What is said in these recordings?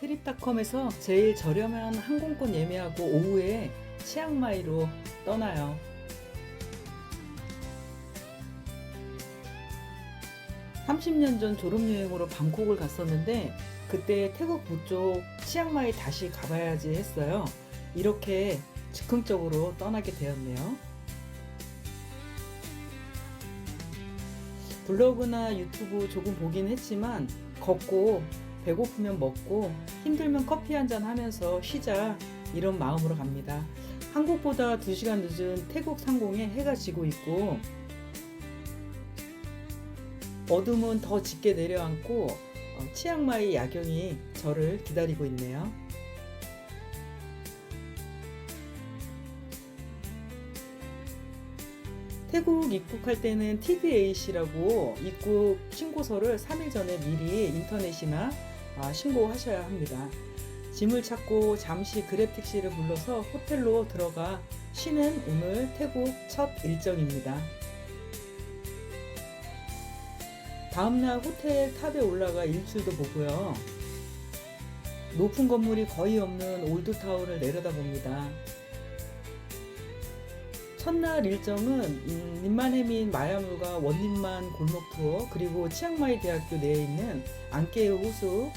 트립닷컴에서 제일 저렴한 항공권 예매하고 오후에 치앙마이로 떠나요. 30년 전 졸업여행으로 방콕을 갔었는데 그때 태국 북쪽 치앙마이 다시 가봐야지 했어요. 이렇게 즉흥적으로 떠나게 되었네요. 블로그나 유튜브 조금 보긴 했지만 걷고 배고프면 먹고 힘들면 커피 한잔 하면서 쉬자 이런 마음으로 갑니다. 한국보다 2시간 늦은 태국 상공에 해가 지고 있고 어둠은 더 짙게 내려앉고 치앙마이 야경이 저를 기다리고 있네요. 태국 입국할 때는 TDAC라고 입국 신고서를 3일 전에 미리 인터넷이나 신고하셔야 합니다. 짐을 찾고 잠시 그랩 택시를 불러서 호텔로 들어가 쉬는 오늘 태국 첫 일정입니다. 다음날 호텔 탑에 올라가 일출도 보고요. 높은 건물이 거의 없는 올드타운을 내려다봅니다. 첫날 일정은 님만해민 마야물과 원림만 골목 투어, 그리고 치앙마이 대학교 내에 있는 앙케우 호수,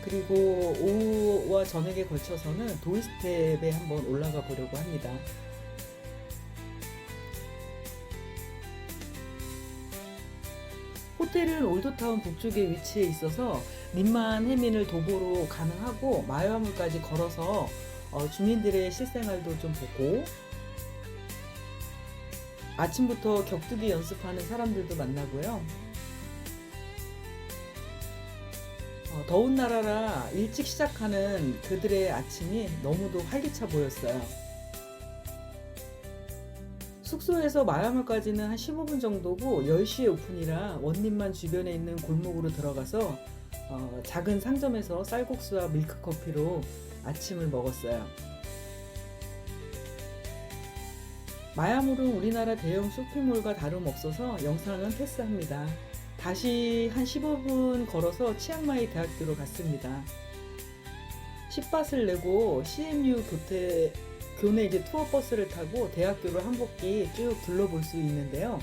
그리고 오후와 저녁에 걸쳐서는 도이스텝에 한번 올라가 보려고 합니다. 호텔은 올드타운 북쪽에 위치해 있어서 님만해민을 도보로 가능하고 마야물까지 걸어서 주민들의 실생활도 좀 보고 아침부터 격투기 연습하는 사람들도 만나고요. 더운 나라라 일찍 시작하는 그들의 아침이 너무도 활기차 보였어요. 숙소에서 마야물까지는 한 15분 정도고 10시에 오픈이라 원림만 주변에 있는 골목으로 들어가서 작은 상점에서 쌀국수와 밀크커피로 아침을 먹었어요. 마야물은 우리나라 대형 쇼핑몰과 다름없어서 영상은 패스합니다. 다시 한 15분 걸어서 치앙마이 대학교로 갔습니다. 10밭을 내고 CMU 교내 이제 투어 버스를 타고 대학교를 한 바퀴 쭉 둘러볼 수 있는데요.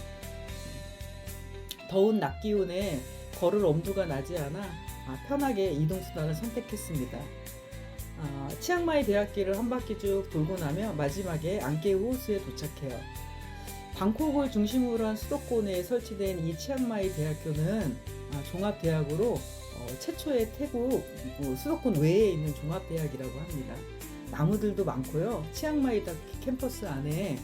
더운 낮 기온에 걸을 엄두가 나지 않아 편하게 이동수단을 선택했습니다. 치앙마이 대학길을 한 바퀴 쭉 돌고 나면 마지막에 앙케우 호수에 도착해요. 방콕을 중심으로 한 수도권에 설치된 이 치앙마이 대학교는 종합대학으로 최초의 태국 수도권 외에 있는 종합대학이라고 합니다. 나무들도 많고요. 치앙마이 캠퍼스 안에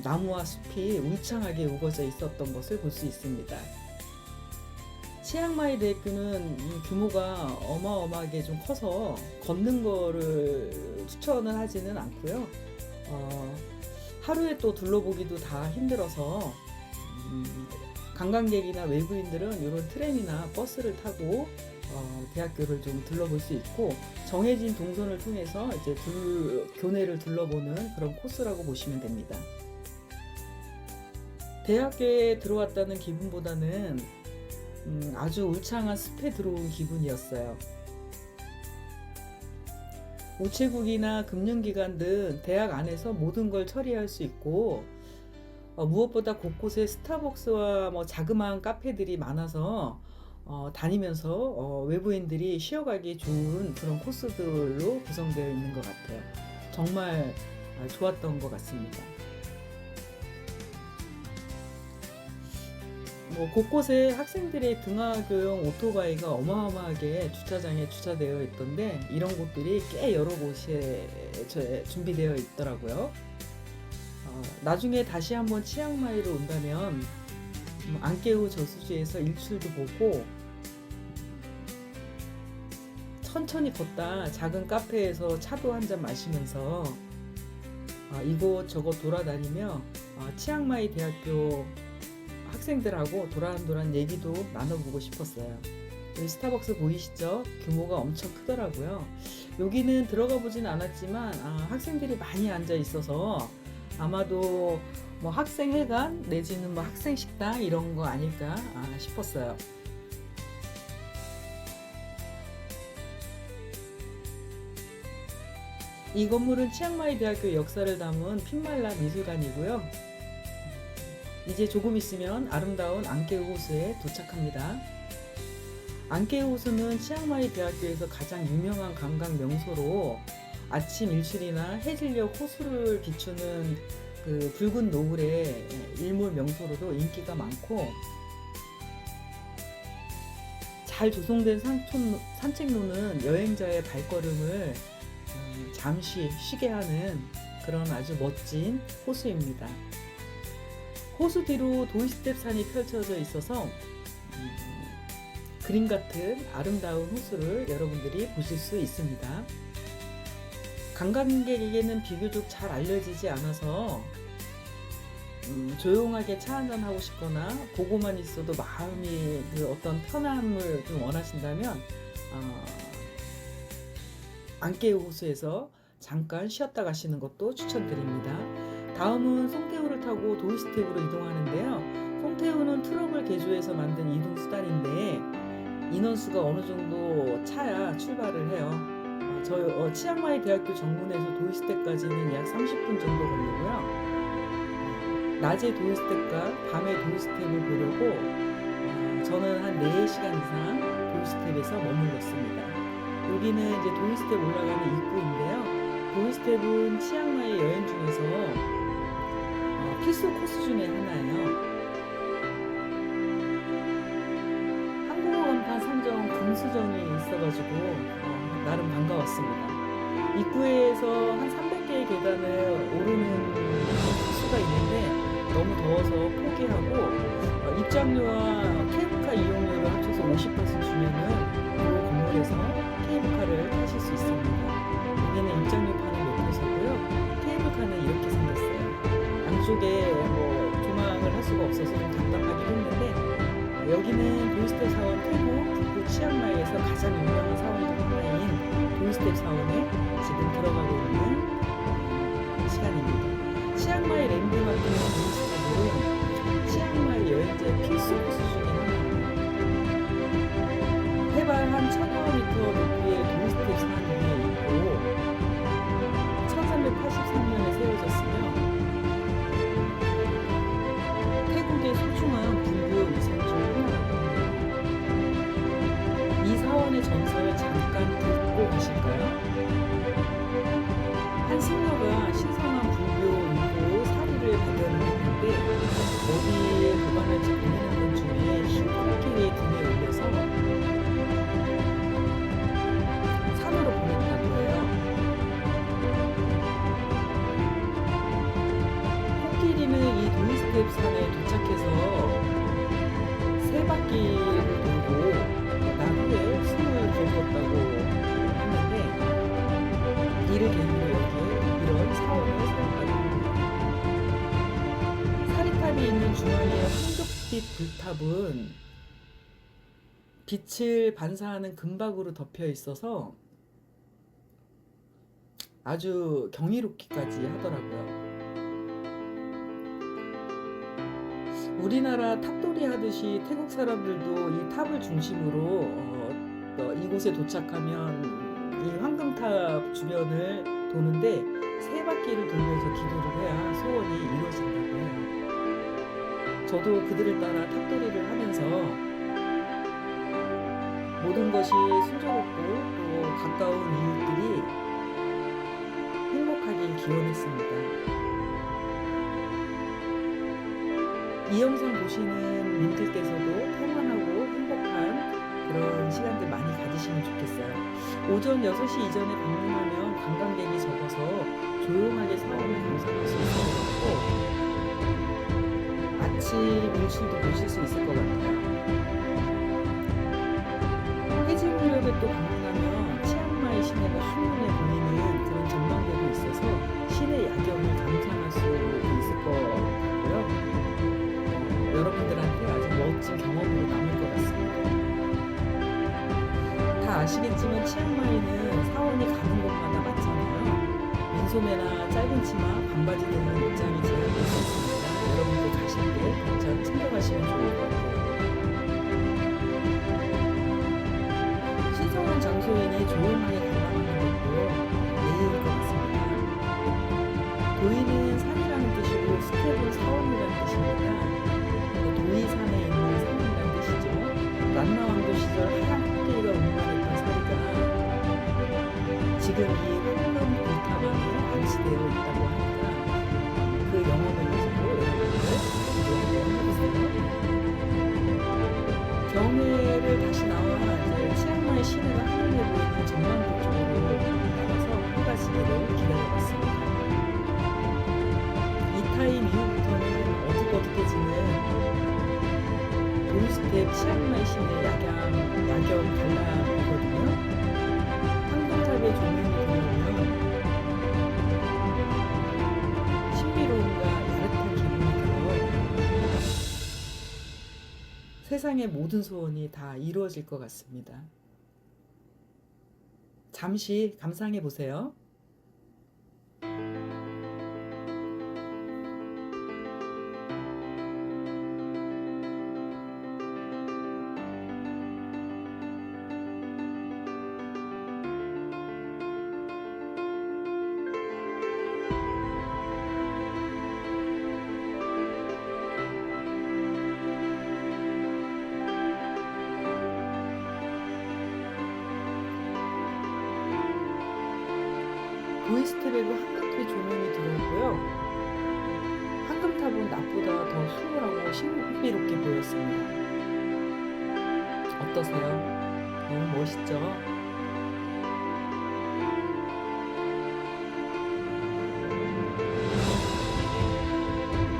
나무와 숲이 울창하게 우거져 있었던 것을 볼 수 있습니다. 치앙마이 대학교는 규모가 어마어마하게 좀 커서 걷는 거를 추천을 하지는 않고요. 하루에 또 둘러보기도 다 힘들어서 관광객이나 외부인들은 이런 트램이나 버스를 타고 대학교를 좀 둘러볼 수 있고 정해진 동선을 통해서 이제 교내를 둘러보는 그런 코스라고 보시면 됩니다. 대학교에 들어왔다는 기분보다는 아주 울창한 숲에 들어온 기분이었어요. 우체국이나 금융기관 등 대학 안에서 모든 걸 처리할 수 있고 무엇보다 곳곳에 스타벅스와 자그마한 카페들이 많아서 다니면서 외부인들이 쉬어가기 좋은 그런 코스들로 구성되어 있는 것 같아요. 정말 좋았던 것 같습니다. 곳곳에 학생들의 등하교용 오토바이가 어마어마하게 주차장에 주차되어 있던데 이런 곳들이 꽤 여러 곳에 준비되어 있더라고요. 나중에 다시 한번 치앙마이로 온다면 앙케우 저수지에서 일출도 보고 천천히 걷다 작은 카페에서 차도 한잔 마시면서 이곳저곳 돌아다니며 치앙마이 대학교 학생들하고 도란도란 얘기도 나눠보고 싶었어요. 여기 스타벅스 보이시죠? 규모가 엄청 크더라고요. 여기는 들어가 보진 않았지만 학생들이 많이 앉아 있어서 아마도 학생회관 내지는 학생식당 이런 거 아닐까 싶었어요. 이 건물은 치앙마이 대학교 역사를 담은 핀말라 미술관이고요. 이제 조금 있으면 아름다운 앙케우 호수에 도착합니다. 앙케우 호수는 치앙마이 대학교에서 가장 유명한 관광 명소로 아침 일출이나 해질녘 호수를 비추는 그 붉은 노을의 일몰 명소로도 인기가 많고, 잘 조성된 산책로는 여행자의 발걸음을 잠시 쉬게 하는 그런 아주 멋진 호수입니다. 호수 뒤로 도이스텝 산이 펼쳐져 있어서 그림 같은 아름다운 호수를 여러분들이 보실 수 있습니다. 관광객에게는 비교적 잘 알려지지 않아서 조용하게 차 한잔 하고 싶거나 보고만 있어도 마음이 그 어떤 편함을 좀 원하신다면 앙케우 호수에서 잠깐 쉬었다 가시는 것도 추천드립니다. 다음은 송테우를 타고 도이스텝으로 이동하는데요. 송테우는 트럭을 개조해서 만든 이동 수단인데 인원수가 어느 정도 차야 출발을 해요. 치앙마이 대학교 정문에서 도이스텝까지는 약 30분 정도 걸리고요. 낮에 도이스텝과 밤에 도이스텝을 보려고 저는 한 4시간 이상 도이스텝에서 머물렀습니다. 여기는 이제 도이스텝 올라가는 입구인데요. 도이스텝은 치앙마이 여행 중에서 필수 코스 중에 하나예요. 한국어 간판 상점 금수정이 있어가지고 나름 반가웠습니다. 입구에서 한 300개의 계단을 오르는 코스가 있는데 너무 더워서 포기하고 입장료와 케이블카 이용료를 합쳐서 50% 주면은 이 건물에서 케이블카를 타실 수 있습니다. 여기는 입장료 파는 높여서고요. 케이블카는 이렇게 생겼어요. 양쪽에 조망을 할 수가 없어서 좀 답답하긴 했는데, 여기는 도이스텝 사원 태국 북부 치앙마이에서 가장 유명한 사원 중 하나인 도이스텝 사원에 지금 들어가고 있는 시간입니다. 치앙마이 랜드마크의 도이스텝은 치앙마이 여행자의 필수 코스 중에 하나입니다. 해발 한 1000여 미터 높이의 도이스텝 산 위에 있고 1383년에 세워졌으며 태국의 소중한 불교 유산 중 하나입니다. 이 사원의 전설을 잠깐 듣고 가실까요? 한 승려가 신성한 불교 유교 사리를 발견을 했는데 어디에 보관할지 고민하는 중에 흰 코끼리의 등에 올려서 산으로 보냈다고 해요. 코끼리는 이 도이스텝 산에 도착해서 3바퀴를 돌고 나무에 숨을 거두었다고 했는데, 이를 계기로 여기에 이런 사원을 세웠다고 합니다. 사리탑이 있는 중앙의 황금빛 불탑은 빛을 반사하는 금박으로 덮여 있어서 아주 경이롭기까지 하더라고요. 우리나라 탑돌이 하듯이 태국 사람들도 이 탑을 중심으로 이곳에 도착하면 이 황금탑 주변을 도는데 3바퀴를 돌면서 기도를 해야 소원이 이루어진다고 해요. 저도 그들을 따라 탑돌이를 하면서 모든 것이 순조롭고 또 가까운 이웃들이 행복하길 기원했습니다. 이 영상 보시는 님들께서도 평안하고 행복한 그런 시간들 많이 가지시면 좋겠어요. 오전 6시 이전에 방문하면 관광객이 적어서 조용하게 사원을 감상할 수 있을 것 같고 아침 일출도 보실 수 있을 것 같아요. 해질녘에 또 방문하면 치앙마이 시내가 한눈에 보이는 그런 전망대도 있어서 시내 야경을 감상할 수 있을 것 같고요. 여러분들한테 아주 멋진 경험으로 남을 것 같습니다. 다 아시겠지만 치앙마이는 사원이 가는 곳마다 많잖아요. 민소매나 짧은 치마, 반바지 등은 입장이 제한될 수 있습니다. 여러분들 가실 때 당장 챙겨가시면 좋을 것 같아요. 신성한 장소이니 조용하게 관람하는 것도 예의일 것 같습니다. 지금 이 황금 불타방에 안치되어 있다고 하니까 그 영업을 가지고 여러분들 해보세요. 경회를 다시 나와 이제 치앙마이 시내가 한눈에 보이는 전망대 쪽으로 나가서 해가지기를 기다려봤습니다. 이 타임 이후부터는 어둑어둑해지는 도스텝 치앙마이 시내 야경 관람이거든요. 황금탑의 조명이 들어오면 신비로움과 야릇한 기분이 들어 세상의 모든 소원이 다 이루어질 것 같습니다. 잠시 감상해 보세요. 보이스트랩으로 황금탑의 조명이 들어오고요. 황금탑은 낮보다 더 수월하고 신비롭게 보였습니다. 어떠세요? 너무 멋있죠?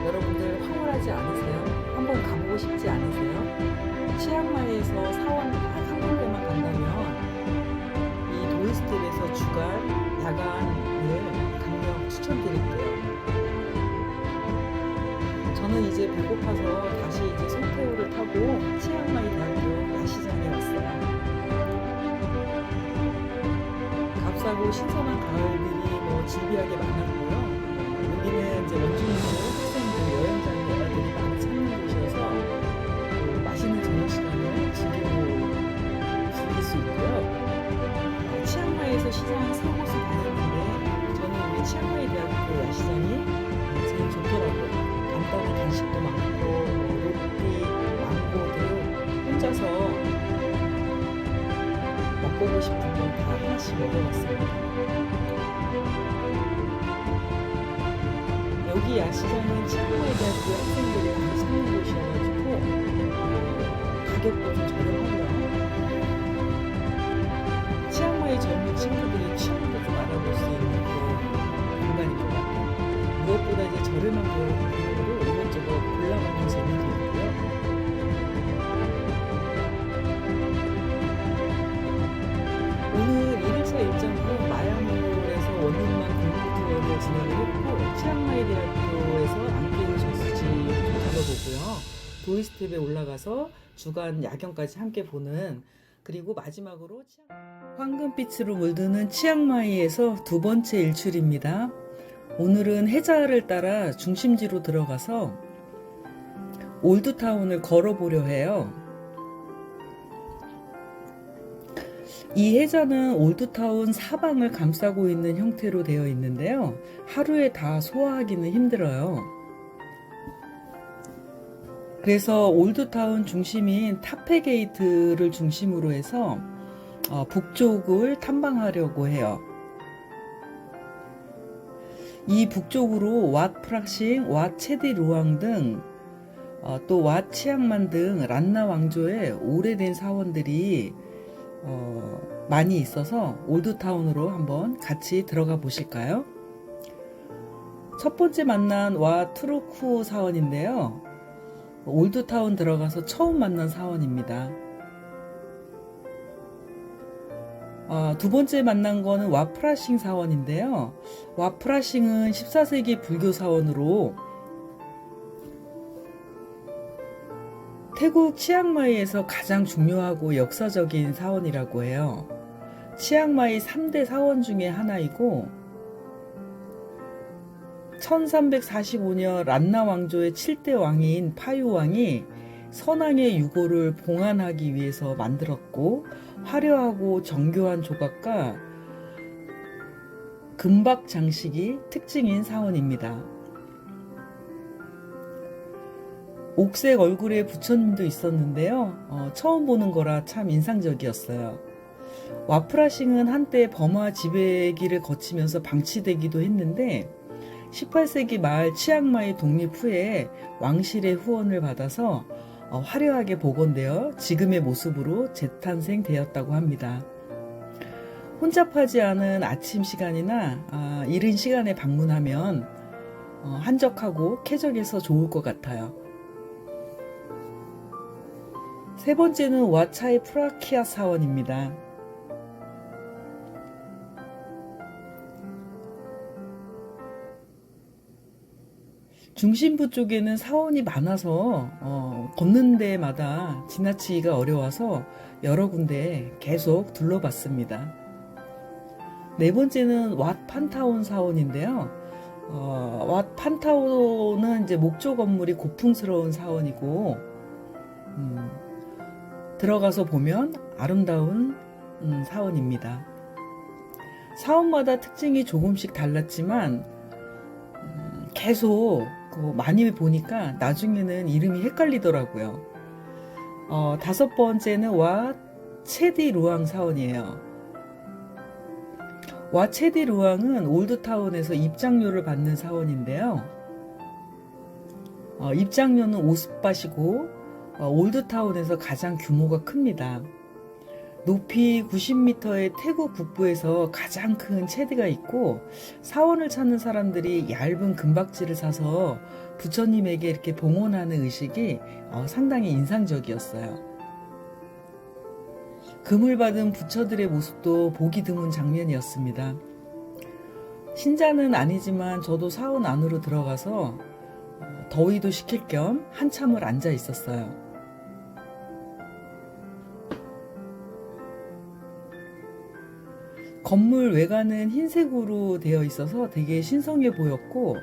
여러분들 황홀하지 않으세요? 한번 가보고 싶지 않으세요? 치앙마이에서 사원 딱 한 군데만 간다면 이 도이스텝에서 주간 야간을 강력 추천드릴게요. 저는 이제 배고파서 다시 이제 송태호를 타고 치앙마이 대학교 야시장에 왔어요. 값싸고 신선한 가을들이 즐비하게 많았고요. 여기는 이제 원주민들, 학생들, 여행자들이 많이 찾는 곳이어서 맛있는 저녁 시간을 즐길 수 있고요. 치앙마이에서 시장 세 곳을 다녔는데 저는 우리 치앙마이 대학교 야시장이 제일 좋더라고요. 간단한 간식도 많고 로띠, 망고들 혼자서 맛보고 싶은 건 다 하나씩 먹어봤습니다. 여기 야시장은 치앙마이 대학교 학생들이 많이 찾는 곳이어가지고 가격도 좀 저렴하고요. 치앙마이 젊은 친구들이 취향도 좀 알아볼 수 있는 그런 공간인 것 같아요. 무엇보다 이제 저렴한 가격으로 이것저것 골라먹는 재미도 있고요. 오늘 1일차 일정은 마야몰에서 원룸만 골목 투어를 진행을 했고 치앙마이 대학교에서 앙케우 저수지를 둘러보고요. 도이스텝에 올라가서 주간 야경까지 함께 보는 그리고 마지막으로 황금빛으로 물드는 치앙마이에서 두 번째 일출입니다. 오늘은 해자를 따라 중심지로 들어가서 올드타운을 걸어보려 해요. 이 해자는 올드타운 사방을 감싸고 있는 형태로 되어 있는데요. 하루에 다 소화하기는 힘들어요. 그래서 올드타운 중심인 타페게이트를 중심으로 해서 북쪽을 탐방하려고 해요. 이 북쪽으로 왓 프락싱, 왓 체디루앙 등 또 왓 치앙만 등 란나 왕조의 오래된 사원들이 많이 있어서 올드타운으로 한번 같이 들어가 보실까요? 첫 번째 만난 왓 트루쿠 사원인데요. 올드타운 들어가서 처음 만난 사원입니다. 두 번째 만난 거는 왓 프라싱 사원인데요. 왓 프라싱은 14세기 불교 사원으로 태국 치앙마이에서 가장 중요하고 역사적인 사원이라고 해요. 치앙마이 3대 사원 중에 하나이고 1345년 란나 왕조의 7대 왕인 파유 왕이 선왕의 유고를 봉안하기 위해서 만들었고 화려하고 정교한 조각과 금박 장식이 특징인 사원입니다. 옥색 얼굴에 부처님도 있었는데요. 처음 보는 거라 참 인상적이었어요. 와프라싱은 한때 버마 지배기를 거치면서 방치되기도 했는데 18세기 말 치앙마이 독립 후에 왕실의 후원을 받아서 화려하게 복원되어 지금의 모습으로 재탄생되었다고 합니다. 혼잡하지 않은 아침 시간이나 이른 시간에 방문하면 한적하고 쾌적해서 좋을 것 같아요. 세 번째는 와차이 프라키아 사원입니다. 중심부 쪽에는 사원이 많아서 걷는 데마다 지나치기가 어려워서 여러 군데 계속 둘러봤습니다. 네 번째는 왓 판타온 사원인데요. 왓 판타온은 이제 목조 건물이 고풍스러운 사원이고 들어가서 보면 아름다운 사원입니다. 사원마다 특징이 조금씩 달랐지만 계속 많이 보니까 나중에는 이름이 헷갈리더라고요. 다섯 번째는 와 체디 루앙 사원이에요. 와 체디 루앙은 올드타운에서 입장료를 받는 사원인데요. 입장료는 50바시고 올드타운에서 가장 규모가 큽니다. 높이 90m의 태국 북부에서 가장 큰 체디가 있고 사원을 찾는 사람들이 얇은 금박지를 사서 부처님에게 이렇게 봉헌하는 의식이 상당히 인상적이었어요. 금을 받은 부처들의 모습도 보기 드문 장면이었습니다. 신자는 아니지만 저도 사원 안으로 들어가서 더위도 식힐 겸 한참을 앉아 있었어요. 건물 외관은 흰색으로 되어 있어서 되게 신성해 보였고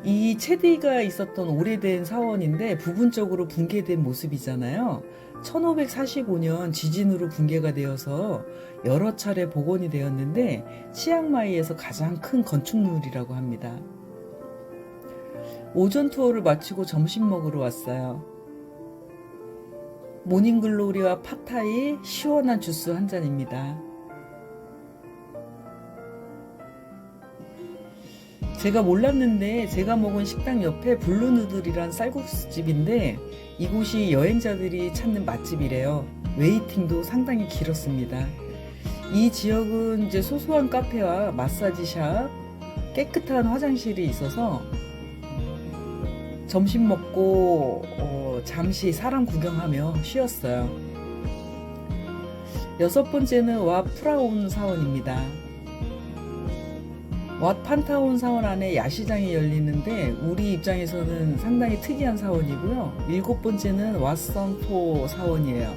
이 체디가 있었던 오래된 사원인데 부분적으로 붕괴된 모습이잖아요. 1545년 지진으로 붕괴가 되어서 여러 차례 복원이 되었는데 치앙마이에서 가장 큰 건축물이라고 합니다. 오전 투어를 마치고 점심 먹으러 왔어요. 모닝글로리와 팟타이 시원한 주스 한 잔입니다. 제가 몰랐는데 제가 먹은 식당 옆에 블루누들이란 쌀국수집인데 이곳이 여행자들이 찾는 맛집이래요. 웨이팅도 상당히 길었습니다. 이 지역은 이제 소소한 카페와 마사지샵, 깨끗한 화장실이 있어서 점심 먹고 잠시 사람 구경하며 쉬었어요. 여섯 번째는 와 프라온 사원입니다. 와 판타온 사원 안에 야시장이 열리는데 우리 입장에서는 상당히 특이한 사원이고요. 일곱 번째는 왓선포 사원이에요.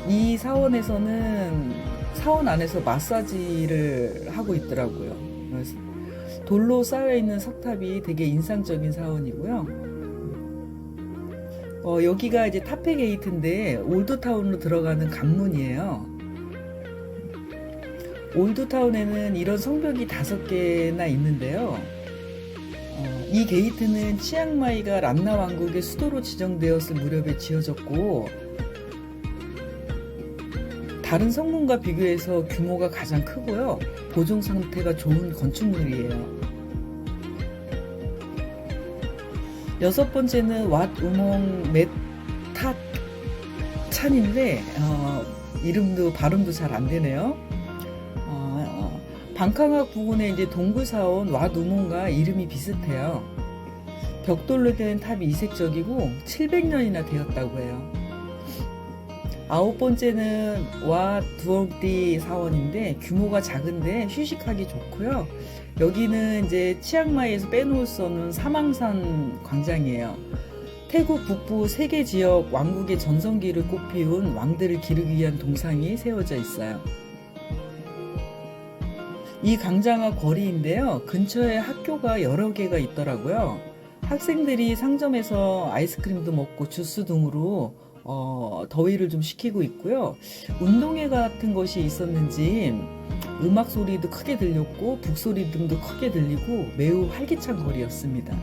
이 사원에서는 사원 안에서 마사지를 하고 있더라고요. 그래서 돌로 쌓여있는 석탑이 되게 인상적인 사원이고요. 여기가 이제 타페 게이트인데 올드타운으로 들어가는 관문이에요. 올드타운에는 이런 성벽이 5개나 있는데요. 이 게이트는 치앙마이가 란나 왕국의 수도로 지정되었을 무렵에 지어졌고 다른 성문과 비교해서 규모가 가장 크고요. 보존 상태가 좋은 건축물이에요. 여섯 번째는 왓 우몽 메탓 찬인데 이름도 발음도 잘 안 되네요. 방캉악 부근에 이제 동굴사원 왓 우몽과 이름이 비슷해요. 벽돌로 된 탑이 이색적이고 700년이나 되었다고 해요. 아홉 번째는 와 두엉띠 사원인데 규모가 작은데 휴식하기 좋고요. 여기는 이제 치앙마이에서 빼놓을 수 없는 사망산 광장이에요. 태국 북부 3개 지역 왕국의 전성기를 꽃피운 왕들을 기르기 위한 동상이 세워져 있어요. 이 광장은 거리인데요. 근처에 학교가 여러 개가 있더라고요. 학생들이 상점에서 아이스크림도 먹고 주스 등으로 더위를 좀 식히고 있고요. 운동회 같은 것이 있었는지 음악 소리도 크게 들렸고 북소리 등도 크게 들리고 매우 활기찬 거리였습니다.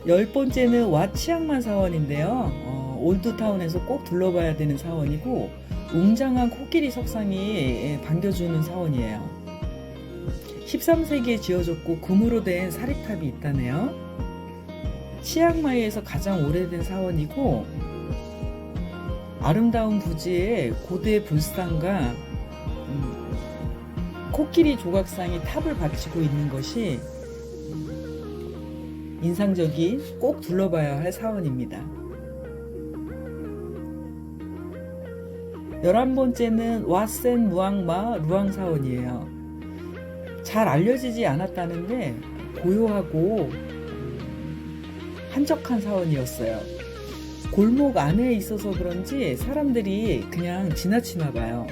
10번째는 왓 치앙만 사원인데요. 올드타운에서 꼭 둘러봐야 되는 사원이고 웅장한 코끼리 석상이 반겨주는 사원이에요. 13세기에 지어졌고 금으로 된 사립탑이 있다네요. 치앙마이에서 가장 오래된 사원이고 아름다운 부지에 고대 불상과 코끼리 조각상이 탑을 받치고 있는 것이 인상적인 꼭 둘러봐야 할 사원입니다. 11번째는 왓센 무앙마 루앙 사원이에요. 잘 알려지지 않았다는데 고요하고 한적한 사원이었어요. 골목 안에 있어서 그런지 사람들이 그냥 지나치나 봐요.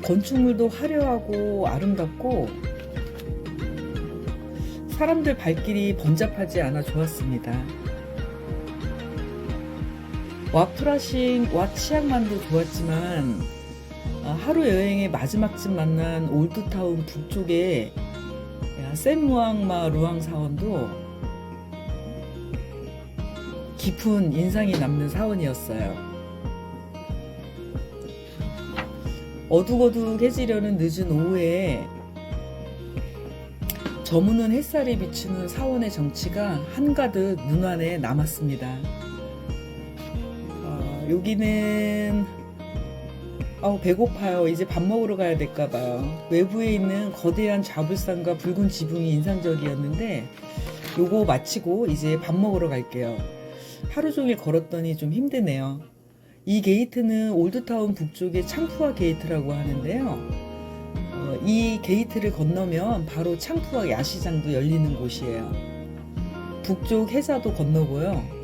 건축물도 화려하고 아름답고 사람들 발길이 번잡하지 않아 좋았습니다. 와프라싱 와 치앙만도 좋았지만 하루 여행의 마지막쯤 만난 올드타운 북쪽의 샌무앙마 루앙 사원도 깊은 인상이 남는 사원이었어요. 어둑어둑해지려는 늦은 오후에 저무는 햇살이 비추는 사원의 정취가 한가득 눈안에 남았습니다. 여기는 배고파요. 이제 밥 먹으러 가야 될까봐요. 외부에 있는 거대한 좌불상과 붉은 지붕이 인상적이었는데 요거 마치고 이제 밥 먹으러 갈게요. 하루 종일 걸었더니 좀 힘드네요. 이 게이트는 올드타운 북쪽의 창푸아 게이트라고 하는데요. 이 게이트를 건너면 바로 창푸아 야시장도 열리는 곳이에요. 북쪽 해자도 건너고요.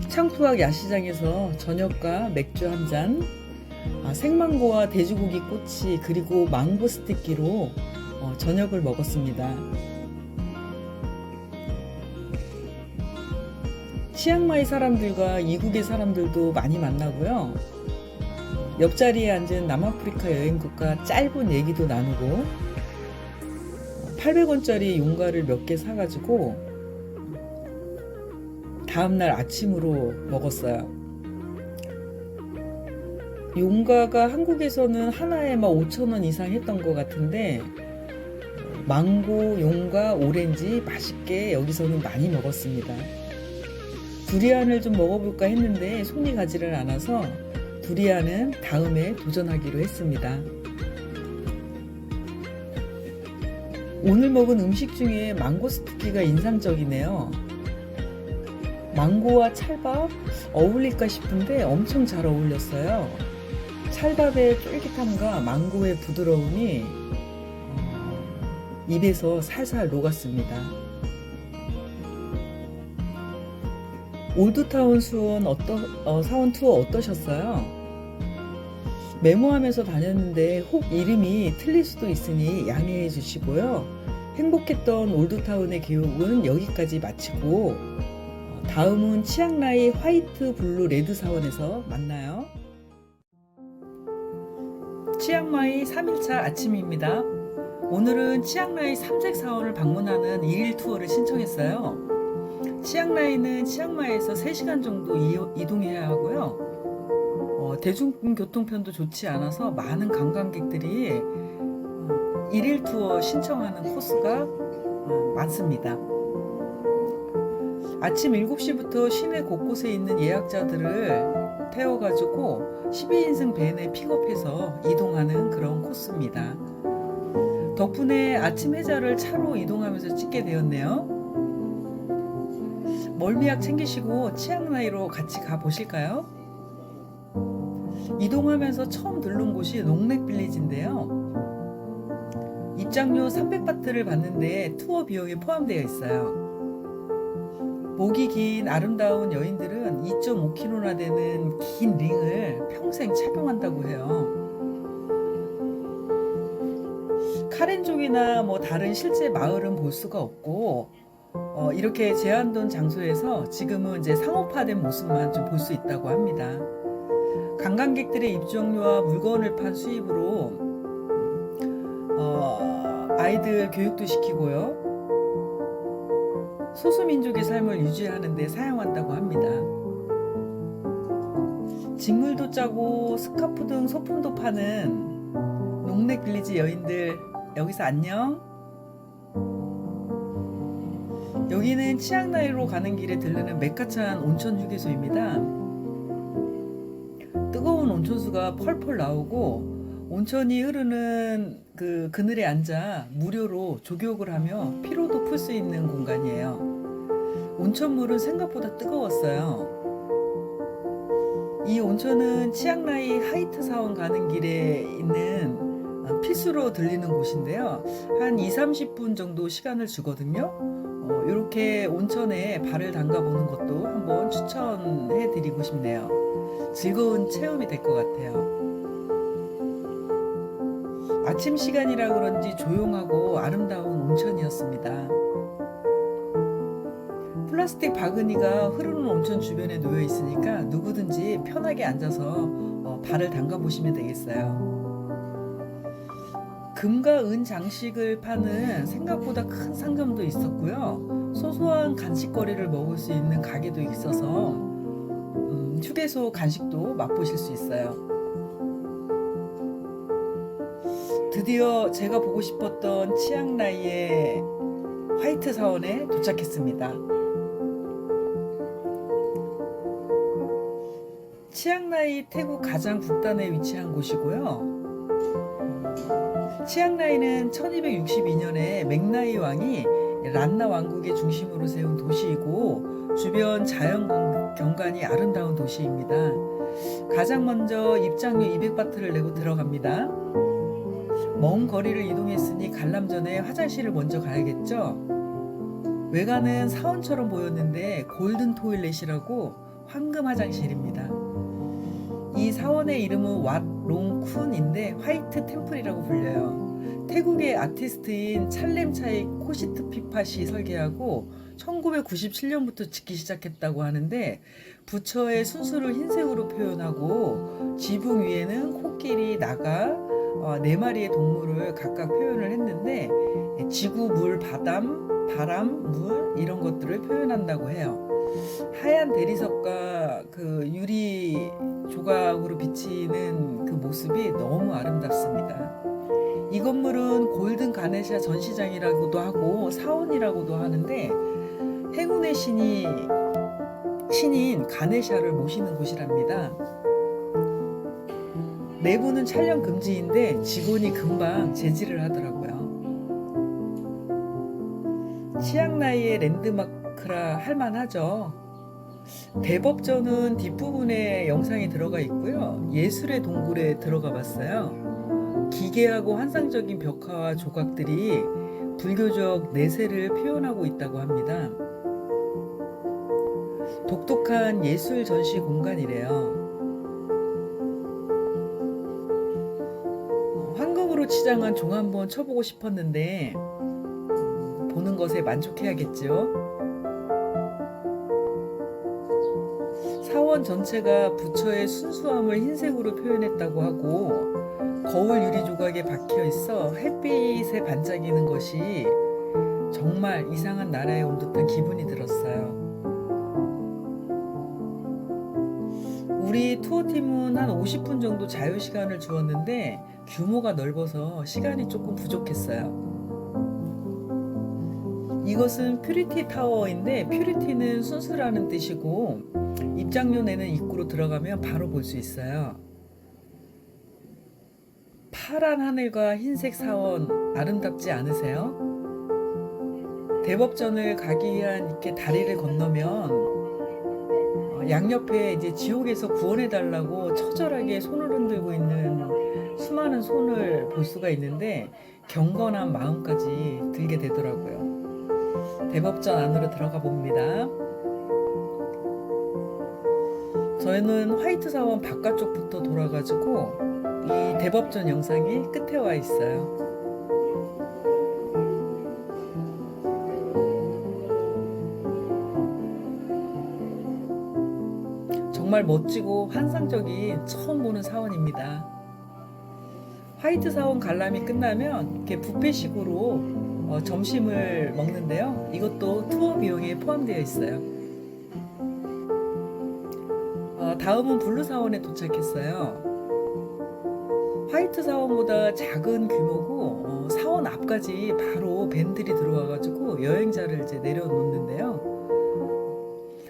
창푸아 야시장에서 저녁과 맥주 한 잔, 생망고와 돼지고기 꼬치 그리고 망고 스테이키로 저녁을 먹었습니다. 치앙마이 사람들과 이국의 사람들도 많이 만나고요. 옆자리에 앉은 남아프리카 여행국과 짧은 얘기도 나누고 800원짜리 용가를 몇 개 사가지고 다음날 아침으로 먹었어요. 용가가 한국에서는 하나에 5,000원 이상 했던 것 같은데 망고, 용가, 오렌지 맛있게 여기서는 많이 먹었습니다. 두리안을 좀 먹어볼까 했는데 손이 가지를 않아서 두리안은 다음에 도전하기로 했습니다. 오늘 먹은 음식 중에 망고 스티키가 인상적이네요. 망고와 찰밥 어울릴까 싶은데 엄청 잘 어울렸어요. 찰밥의 쫄깃함과 망고의 부드러움이 입에서 살살 녹았습니다. 올드타운 사원 투어 어떠셨어요? 메모하면서 다녔는데 혹 이름이 틀릴 수도 있으니 양해해 주시고요. 행복했던 올드타운의 기록은 여기까지 마치고 다음은 치앙라이 화이트 블루 레드 사원에서 만나요. 치앙마이 3일차 아침입니다. 오늘은 치앙라이 삼색 사원을 방문하는 1일 투어를 신청했어요. 치앙라이는 치앙마이에서 3시간 정도 이동해야 하고요. 대중교통편도 좋지 않아서 많은 관광객들이 1일 투어 신청하는 코스가 많습니다. 아침 7시부터 시내 곳곳에 있는 예약자들을 태워가지고 12인승 밴에 픽업해서 이동하는 그런 코스입니다. 덕분에 아침 해자를 차로 이동하면서 찍게 되었네요. 멀미약 챙기시고 치앙라이로 같이 가보실까요? 이동하면서 처음 들른 곳이 농렉 빌리지인데요. 입장료 300바트를 받는데 투어 비용이 포함되어 있어요. 목이 긴 아름다운 여인들은 2.5kg나 되는 긴 링을 평생 착용한다고 해요. 카렌족이나 다른 실제 마을은 볼 수가 없고 이렇게 제한된 장소에서 지금은 이제 상업화된 모습만 좀 볼 수 있다고 합니다. 관광객들의 입장료와 물건을 판 수입으로 아이들 교육도 시키고요. 소수민족의 삶을 유지하는 데 사용한다고 합니다. 직물도 짜고 스카프 등 소품도 파는 농렉 빌리지 여인들, 여기서 안녕. 여기는 치앙라이로 가는 길에 들르는 메카찬 온천 휴게소입니다. 뜨거운 온천수가 펄펄 나오고 온천이 흐르는 그 그늘에 앉아 무료로 족욕을 하며 피로도 풀 수 있는 공간이에요. 온천물은 생각보다 뜨거웠어요. 이 온천은 치앙라이 하이트 사원 가는 길에 있는 필수로 들리는 곳인데요. 한 2-30분 정도 시간을 주거든요. 이렇게 온천에 발을 담가보는 것도 한번 추천해 드리고 싶네요. 즐거운 체험이 될 것 같아요. 아침 시간이라 그런지 조용하고 아름다운 온천이었습니다. 플라스틱 바구니가 흐르는 온천 주변에 놓여 있으니까 누구든지 편하게 앉아서 발을 담가 보시면 되겠어요. 금과 은 장식을 파는 생각보다 큰 상점도 있었고요. 소소한 간식거리를 먹을 수 있는 가게도 있어서 휴게소 간식도 맛보실 수 있어요. 드디어 제가 보고 싶었던 치앙라이의 화이트 사원에 도착했습니다. 치앙라이 태국 가장 북단에 위치한 곳이고요. 치앙라이는 1262년에 맥라이 왕이 란나 왕국의 중심으로 세운 도시이고 주변 자연 경관이 아름다운 도시입니다. 가장 먼저 입장료 200바트를 내고 들어갑니다. 먼 거리를 이동했으니 관람전에 화장실을 먼저 가야겠죠. 외관은 사원처럼 보였는데 골든 토일렛이라고 황금 화장실입니다. 이 사원의 이름은 왓롱쿤인데 화이트 템플이라고 불려요. 태국의 아티스트인 찰렘차이 코시트 피팟이 설계하고 1997년부터 짓기 시작했다고 하는데 부처의 순수를 흰색으로 표현하고 지붕 위에는 코끼리, 나가, 4마리의 동물을 각각 표현을 했는데 지구, 물, 바람, 물 이런 것들을 표현한다고 해요. 하얀 대리석과 그 유리 조각으로 비치는 그 모습이 너무 아름답습니다. 이 건물은 골든 가네샤 전시장이라고도 하고 사원이라고도 하는데 행운의 신인 가네샤를 모시는 곳이랍니다. 내부는 촬영 금지인데 직원이 금방 제지를 하더라고요. 치앙라이의 랜드마크라 할만하죠. 대법전은 뒷부분에 영상이 들어가 있고요. 예술의 동굴에 들어가 봤어요. 기괴하고 환상적인 벽화와 조각들이 불교적 내세를 표현하고 있다고 합니다. 독특한 예술 전시 공간이래요. 황금으로 치장한 종 한번 쳐보고 싶었는데 보는 것에 만족해야겠죠. 사원 전체가 부처의 순수함을 흰색으로 표현했다고 하고 거울 유리 조각에 박혀 있어 햇빛에 반짝이는 것이 정말 이상한 나라에 온 듯한 기분이 들었어요. 우리 투어팀은 한 50분 정도 자유시간을 주었는데 규모가 넓어서 시간이 조금 부족했어요. 이것은 퓨리티 타워인데 퓨리티는 순수라는 뜻이고 입장료 내는 입구로 들어가면 바로 볼 수 있어요. 파란 하늘과 흰색 사원 아름답지 않으세요? 대법전을 가기 위한 이렇게 다리를 건너면 양옆에 이제 지옥에서 구원해 달라고 처절하게 손을 흔들고 있는 수많은 손을 볼 수가 있는데 경건한 마음까지 들게 되더라고요. 대법전 안으로 들어가 봅니다. 저희는 화이트 사원 바깥쪽부터 돌아가지고 이 대법전 영상이 끝에 와 있어요. 정말 정말 멋지고 환상적인 처음 보는 사원입니다. 화이트 사원 관람이 끝나면 이렇게 뷔페식으로 점심을 먹는데요. 이것도 투어 비용에 포함되어 있어요. 다음은 블루 사원에 도착했어요. 화이트 사원보다 작은 규모고 사원 앞까지 바로 밴들이 들어와가지고 여행자를 이제 내려놓는데요.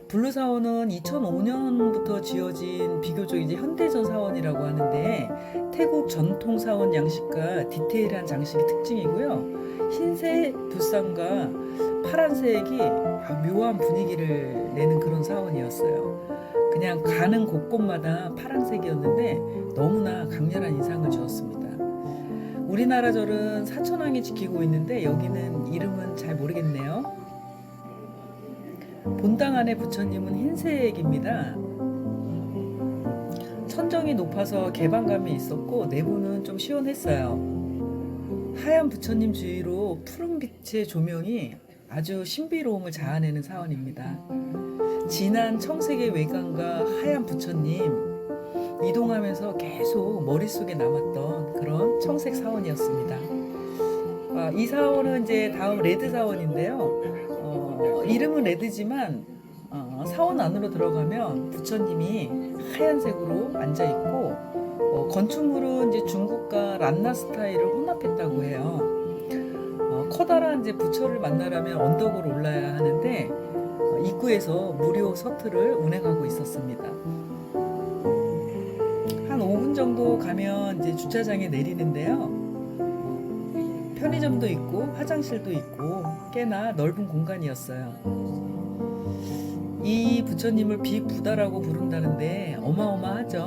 블루 사원은 2005년부터 지어진 비교적 이제 현대전 사원이라고 하는데 태국 전통 사원 양식과 디테일한 장식이 특징이고요. 흰색 붓상과 파란색이 묘한 분위기를 내는 그런 사원이었어요. 그냥 가는 곳곳마다 파란색이었는데 너무나 강렬한 인상을 주었습니다. 우리나라 절은 사천왕이 지키고 있는데 여기는 이름은 잘 모르겠네요. 본당 안의 부처님은 흰색입니다. 천정이 높아서 개방감이 있었고 내부는 좀 시원했어요. 하얀 부처님 주위로 푸른빛의 조명이 아주 신비로움을 자아내는 사원입니다. 진한 청색의 외관과 하얀 부처님, 이동하면서 계속 머릿속에 남았던 그런 청색 사원이었습니다. 이 사원은 이제 다음 레드 사원인데요. 이름은 레드지만 사원 안으로 들어가면 부처님이 하얀색으로 앉아 있고 건축물은 이제 중국과 란나 스타일을 혼합했다고 해요. 커다란 이제 부처를 만나려면 언덕으로 올라야 하는데 입구에서 무료 셔틀을 운행하고 있었습니다. 한 5분 정도 가면 이제 주차장에 내리는데요. 편의점도 있고 화장실도 있고 꽤나 넓은 공간이었어요. 이 부처님을 빅부다라고 부른다는데 어마어마하죠.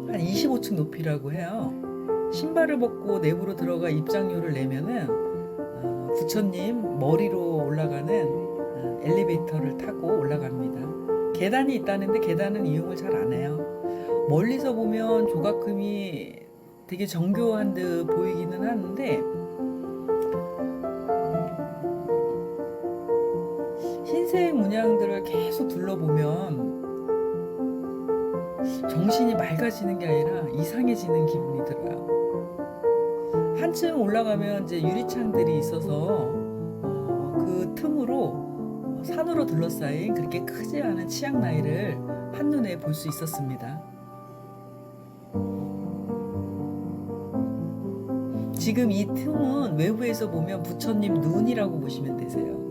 한 25층 높이라고 해요. 신발을 벗고 내부로 들어가 입장료를 내면은 부처님 머리로 올라가는 엘리베이터를 타고 올라갑니다. 계단이 있다는데 계단은 이용을 잘 안 해요. 멀리서 보면 조각금이 되게 정교한 듯 보이기는 하는데 흰색 문양들을 계속 둘러보면 정신이 맑아지는 게 아니라 이상해지는 기분이 들어요. 한층 올라가면 이제 유리창들이 있어서 그 틈으로 산으로 둘러싸인 그렇게 크지 않은 치앙마이를 한눈에 볼 수 있었습니다. 지금 이 틈은 외부에서 보면 부처님 눈이라고 보시면 되세요.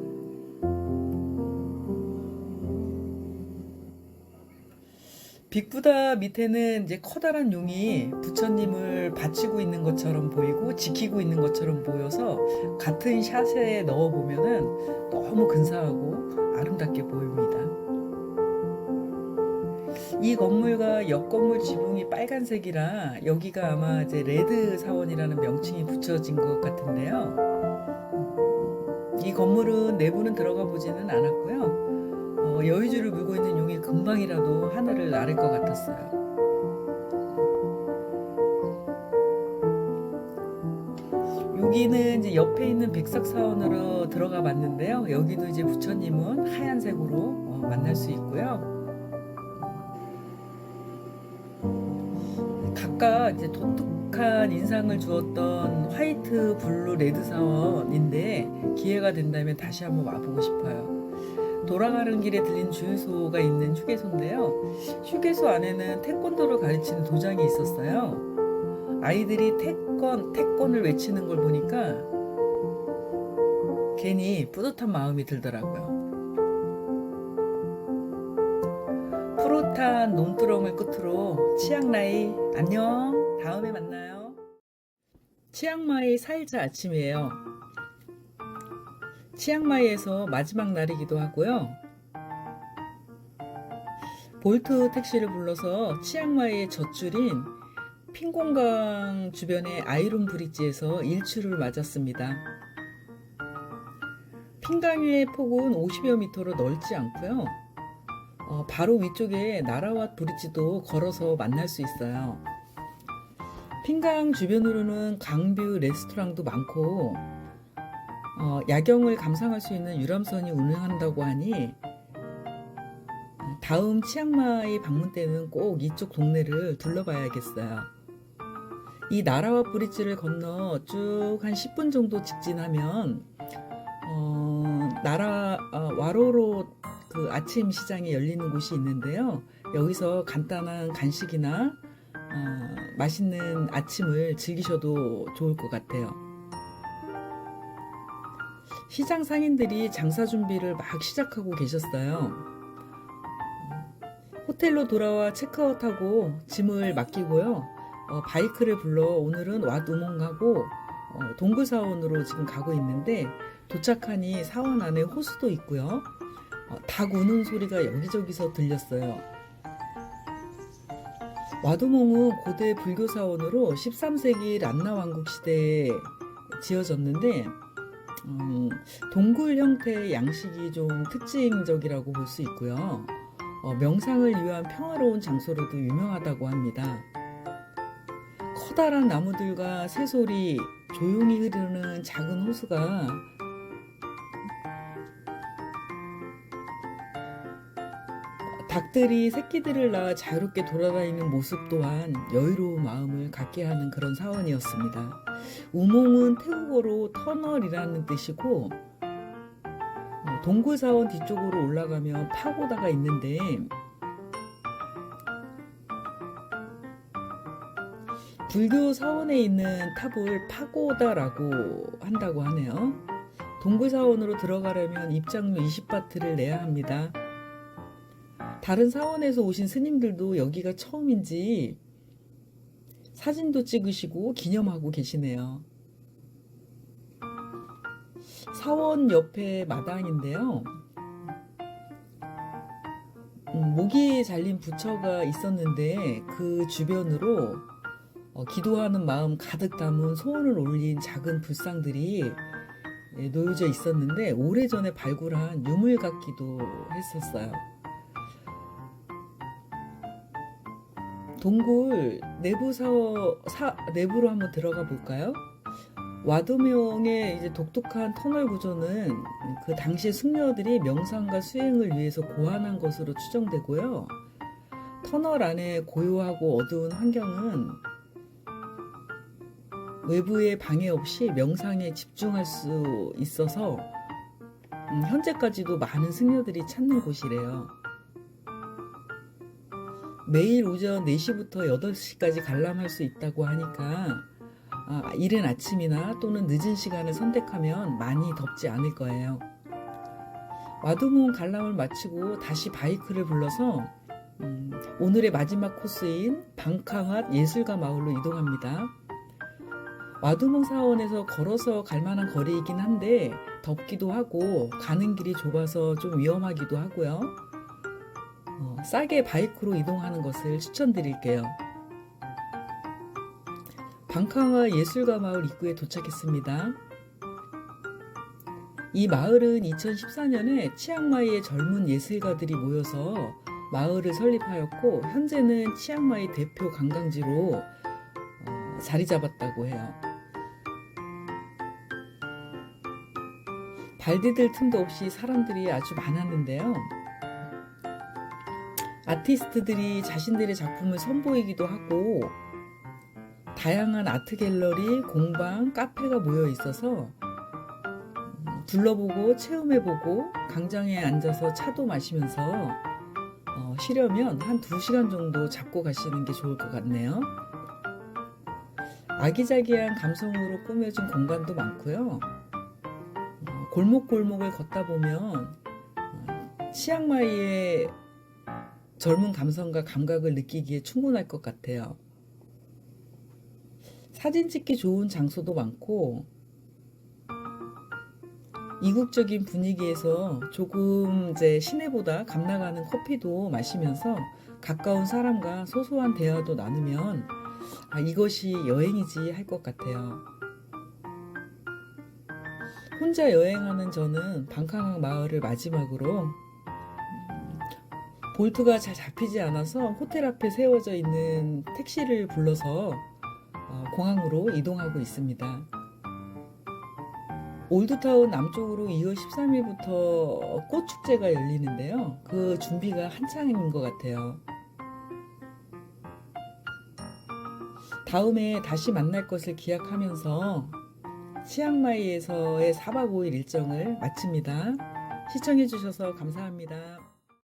빅부다 밑에는 이제 커다란 용이 부처님을 받치고 있는 것처럼 보이고 지키고 있는 것처럼 보여서 같은 샷에 넣어 보면은 너무 근사하고 아름답게 보입니다. 이 건물과 옆 건물 지붕이 빨간색이라 여기가 아마 이제 레드 사원이라는 명칭이 붙여진 것 같은데요. 이 건물은 내부는 들어가 보지는 않았고요. 여의주를 물고 있는 용이 금방이라도 하늘을 나를 것 같았어요. 여기는 이제 옆에 있는 백석 사원으로 들어가 봤는데요. 여기도 이제 부처님은 하얀색으로 만날 수 있고요. 각각 이제 독특한 인상을 주었던 화이트, 블루, 레드 사원인데 기회가 된다면 다시 한번 와보고 싶어요. 돌아가는 길에 들린 주유소가 있는 휴게소인데요. 휴게소 안에는 태권도를 가르치는 도장이 있었어요. 아이들이 태권을 외치는 걸 보니까 괜히 뿌듯한 마음이 들더라고요. 푸릇한 논두렁을 끝으로 치앙마이 안녕, 다음에 만나요. 치앙마이 4일차 아침이에요. 치앙마이에서 마지막 날이기도 하고요. 볼트 택시를 불러서 치앙마이의 젖줄인 핑공강 주변의 아이론 브릿지에서 일출을 맞았습니다. 핑강의 폭은 50여 미터로 넓지 않고요. 바로 위쪽에 나라왓 브릿지도 걸어서 만날 수 있어요. 핑강 주변으로는 강뷰 레스토랑도 많고 야경을 감상할 수 있는 유람선이 운행한다고 하니 다음 치앙마이 방문 때는 꼭 이쪽 동네를 둘러봐야겠어요. 이 나라와 브릿지를 건너 쭉 한 10분 정도 직진하면 와로로 그 아침 시장이 열리는 곳이 있는데요. 여기서 간단한 간식이나 맛있는 아침을 즐기셔도 좋을 것 같아요. 시장 상인들이 장사 준비를 막 시작하고 계셨어요. 호텔로 돌아와 체크아웃하고 짐을 맡기고요. 바이크를 불러 오늘은 왓우몽하고 동굴사원으로 지금 가고 있는데, 도착하니 사원 안에 호수도 있고요. 닭 우는 소리가 여기저기서 들렸어요. 왓우몽은 고대 불교 사원으로 13세기 란나 왕국 시대에 지어졌는데 동굴 형태의 양식이 좀 특징적이라고 볼 수 있고요. 명상을 위한 평화로운 장소로도 유명하다고 합니다. 커다란 나무들과 새소리, 조용히 흐르는 작은 호수가 닭들이 새끼들을 낳아 자유롭게 돌아다니는 모습 또한 여유로운 마음을 갖게 하는 그런 사원이었습니다. 우몽은 태국어로 터널이라는 뜻이고, 동굴사원 뒤쪽으로 올라가면 파고다가 있는데 불교 사원에 있는 탑을 파고다라고 한다고 하네요. 동굴사원으로 들어가려면 입장료 20바트를 내야 합니다. 다른 사원에서 오신 스님들도 여기가 처음인지 사진도 찍으시고 기념하고 계시네요. 사원 옆에 마당인데요. 모기에 잘린 부처가 있었는데 그 주변으로 기도하는 마음 가득 담은 소원을 올린 작은 불상들이 놓여져 있었는데, 오래전에 발굴한 유물 같기도 했었어요. 동굴 내부로 한번 들어가 볼까요? 와두명의 이제 독특한 터널 구조는 그 당시 숙녀들이 명상과 수행을 위해서 고안한 것으로 추정되고요. 터널 안에 고요하고 어두운 환경은 외부의 방해 없이 명상에 집중할 수 있어서 현재까지도 많은 승려들이 찾는 곳이래요. 매일 오전 4시부터 8시까지 관람할 수 있다고 하니까 이른 아침이나 또는 늦은 시간을 선택하면 많이 덥지 않을 거예요. 와두몽 관람을 마치고 다시 바이크를 불러서 오늘의 마지막 코스인 방캉앗 예술가 마을로 이동합니다. 와두몽 사원에서 걸어서 갈 만한 거리이긴 한데 덥기도 하고 가는 길이 좁아서 좀 위험하기도 하고요. 싸게 바이크로 이동하는 것을 추천드릴게요. 방캉앗 예술가 마을 입구에 도착했습니다. 이 마을은 2014년에 치앙마이의 젊은 예술가들이 모여서 마을을 설립하였고, 현재는 치앙마이 대표 관광지로 자리 잡았다고 해요. 발 디딜 틈도 없이 사람들이 아주 많았는데요. 아티스트들이 자신들의 작품을 선보이기도 하고, 다양한 아트 갤러리, 공방, 카페가 모여 있어서 둘러보고 체험해보고 광장에 앉아서 차도 마시면서 쉬려면 한 2시간 정도 잡고 가시는 게 좋을 것 같네요. 아기자기한 감성으로 꾸며진 공간도 많고요. 골목골목을 걷다 보면 치앙마이의 젊은 감성과 감각을 느끼기에 충분할 것 같아요. 사진 찍기 좋은 장소도 많고, 이국적인 분위기에서 조금 이제 시내보다 감나가는 커피도 마시면서 가까운 사람과 소소한 대화도 나누면 이것이 여행이지 할 것 같아요. 혼자 여행하는 저는 방캉앗 마을을 마지막으로 볼트가 잘 잡히지 않아서 호텔 앞에 세워져 있는 택시를 불러서 공항으로 이동하고 있습니다. 올드타운 남쪽으로 2월 13일부터 꽃축제가 열리는데요. 그 준비가 한창인 것 같아요. 다음에 다시 만날 것을 기약하면서 치앙마이에서의 4박 5일 일정을 마칩니다. 시청해주셔서 감사합니다.